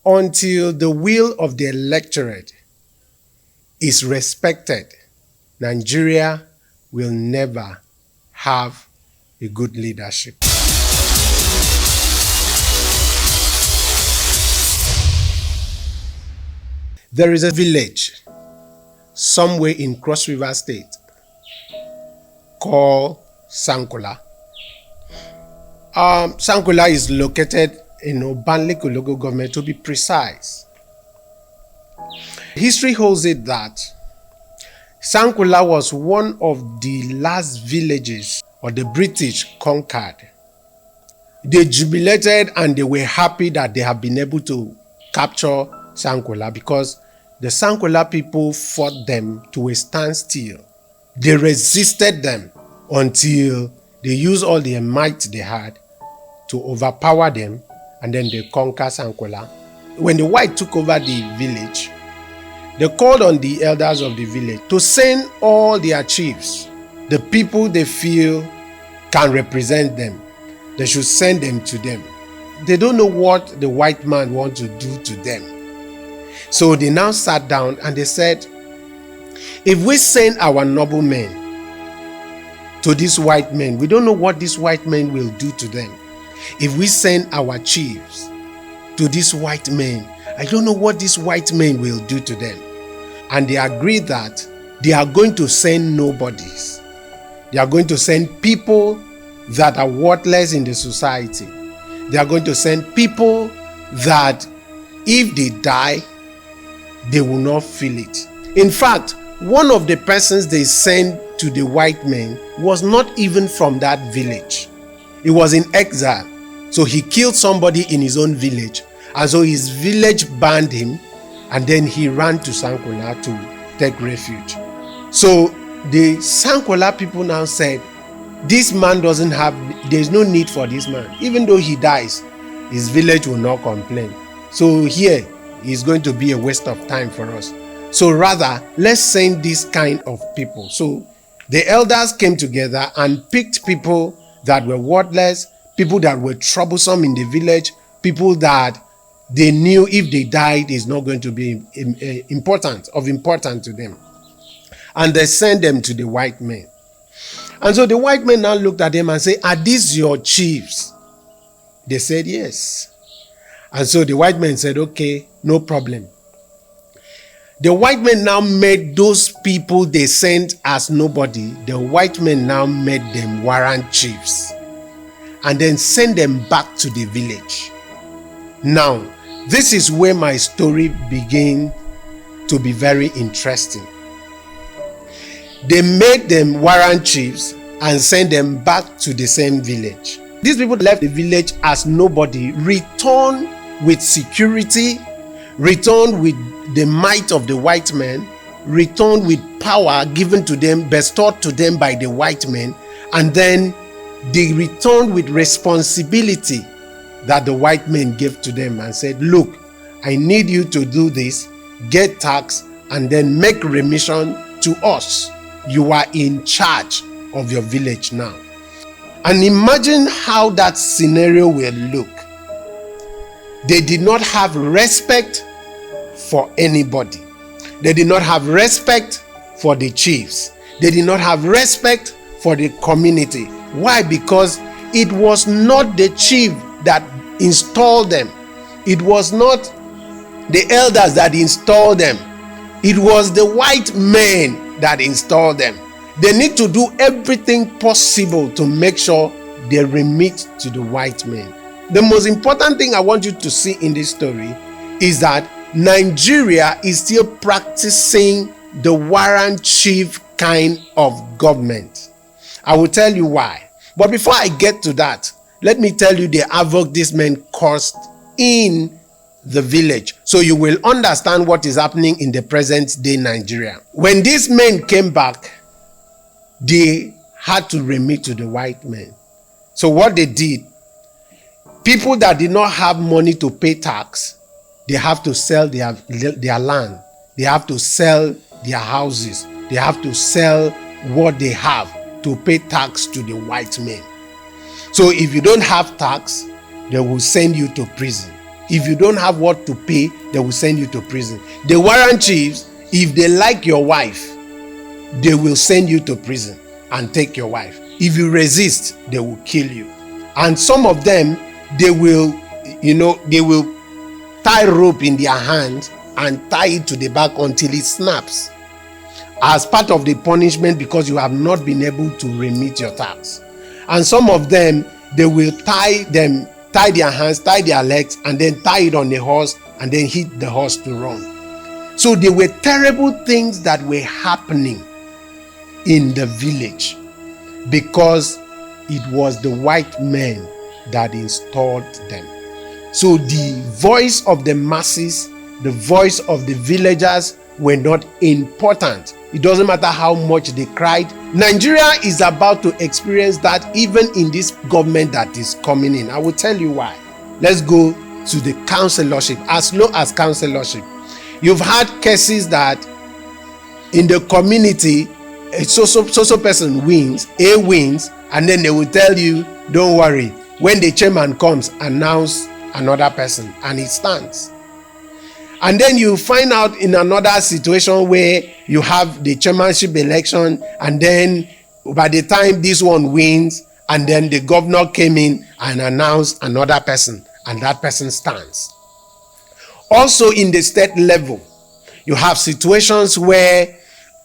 until the will of the electorate is respected, Nigeria will never have a good leadership. There is a village somewhere in Cross River State called Sankola. Sankola is located in Obanleke local government, to be precise. History holds it that Sankola was one of the last villages or the British conquered. They jubilated and they were happy that they have been able to capture Sankola because the Sankola people fought them to a standstill. They resisted them until they used all the might they had to overpower them, and then they conquered Sankola. When the white took over the village, they called on the elders of the village to send all their chiefs, the people they feel can represent them. They should send them to them. They don't know what the white man wants to do to them. So they now sat down and they said, if we send our noblemen to these white men, we don't know what these white men will do to them. If we send our chiefs to these white men, I don't know what these white men will do to them. And they agreed that they are going to send nobodies. They are going to send people that are worthless in the society. They are going to send people that if they die, they will not feel it. In fact, one of the persons they sent to the white men was not even from that village. He was in exile. So he killed somebody in his own village. And so his village banned him. And then he ran to Sankola to take refuge. So the Sankola people now said, this man doesn't have, there's no need for this man. Even though he dies, his village will not complain. So here is going to be a waste of time for us. So rather, let's send this kind of people. So the elders came together and picked people that were worthless, people that were troublesome in the village, people that they knew if they died is not going to be important to them. And they sent them to the white men. And so the white men now looked at them and said, are these your chiefs? They said yes. And so the white men said, okay, no problem. The white men now made those people they sent as nobody, the white men now made them warrant chiefs and then sent them back to the village. Now, this is where my story began to be very interesting. They made them warrant chiefs and sent them back to the same village. These people left the village as nobody, returned with security, returned with the might of the white men, returned with power given to them, bestowed to them by the white men, and then they returned with responsibility that the white men gave to them and said, look, I need you to do this, get tax, and then make remission to us. You are in charge of your village now. And imagine how that scenario will look. They did not have respect for anybody. They did not have respect for the chiefs. They did not have respect for the community. Why? Because it was not the chief that installed them. It was not the elders that installed them. It was the white men that installed them. They need to do everything possible to make sure they remit to the white men. The most important thing I want you to see in this story is that Nigeria is still practicing the warrant chief kind of government. I will tell you why. But before I get to that, let me tell you the havoc these men caused in the village, so you will understand what is happening in the present day Nigeria. When these men came back, they had to remit to the white men. So what they did, people that did not have money to pay tax, they have to sell their land, they have to sell their houses, they have to sell what they have to pay tax to the white men. So if you don't have tax, they will send you to prison. If you don't have what to pay, they will send you to prison. The warrant chiefs, if they like your wife, they will send you to prison and take your wife. If you resist, they will kill you. And some of them, they will tie rope in their hand and tie it to the back until it snaps, as part of the punishment because you have not been able to remit your tax. And some of them, they will tie their hands, tie their legs, and then tie it on the horse and then hit the horse to run. So there were terrible things that were happening in the village because it was the white men that installed them. So the voice of the masses, the voice of the villagers were not important. It doesn't matter how much they cried. Nigeria is about to experience that even in this government that is coming in. I will tell you why. Let's go to the councillorship. As low as councillorship, you've had cases that in the community, a so person wins, and then they will tell you, don't worry, when the chairman comes, announce another person, and it stands. And then you find out in another situation where you have the chairmanship election, and then by the time this one wins, and then the governor came in and announced another person, and that person stands. Also in the state level, you have situations where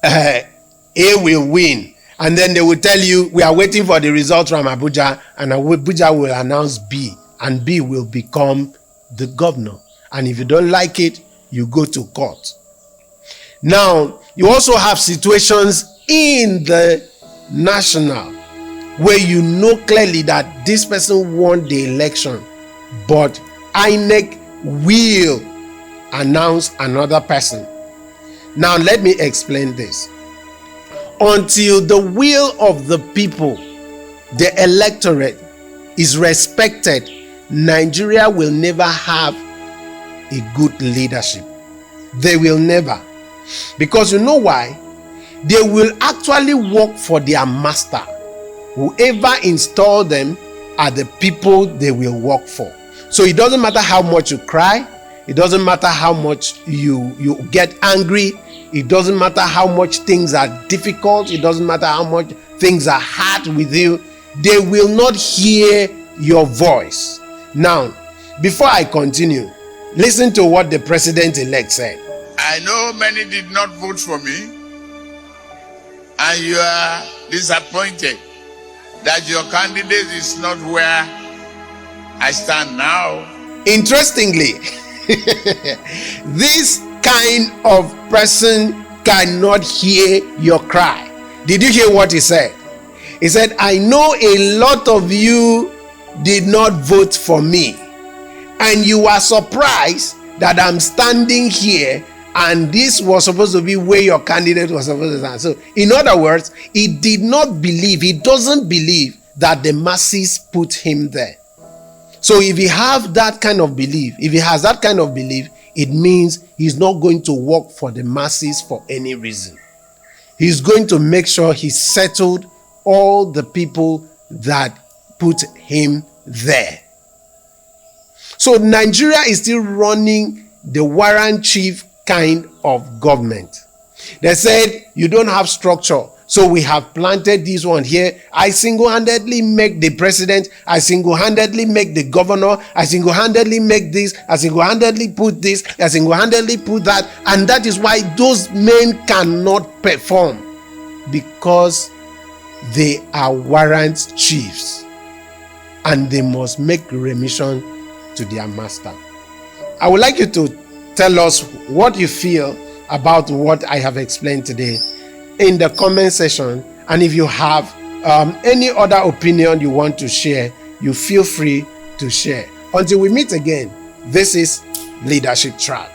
A will win, and then they will tell you, we are waiting for the results from Abuja, and Abuja will announce B, and B will become the governor. And if you don't like it, you go to court. Now, you also have situations in the national where you know clearly that this person won the election, but INEC will announce another person. Now, let me explain this. Until the will of the people, the electorate, is respected, Nigeria will never have a good leadership. They will never. Because you know why? They will actually work for their master. Whoever installed them are the people they will work for. So it doesn't matter how much you cry. It doesn't matter how much you get angry. It doesn't matter how much things are difficult. It doesn't matter how much things are hard with you. They will not hear your voice. Now, before I continue, listen to what the president-elect said. I know many did not vote for me, and you are disappointed that your candidate is not where I stand now. Interestingly, this kind of person cannot hear your cry. Did you hear what he said? He said, I know a lot of you did not vote for me, and you are surprised that I'm standing here and this was supposed to be where your candidate was supposed to stand. So in other words, he did not believe, he doesn't believe that the masses put him there. So if he have that kind of belief, if he has that kind of belief, it means he's not going to work for the masses for any reason. He's going to make sure he settled all the people that put him there. So Nigeria is still running the warrant chief kind of government. They said, you don't have structure, so we have planted this one here. I single-handedly make the president, I single-handedly make the governor, I single-handedly make this, I single-handedly put this, I single-handedly put that, and that is why those men cannot perform, because they are warrant chiefs and they must make remission to their master. I would like you to tell us what you feel about what I have explained today in the comment section, and if you have any other opinion you want to share, you feel free to share. Until we meet again, this is Leadership Track.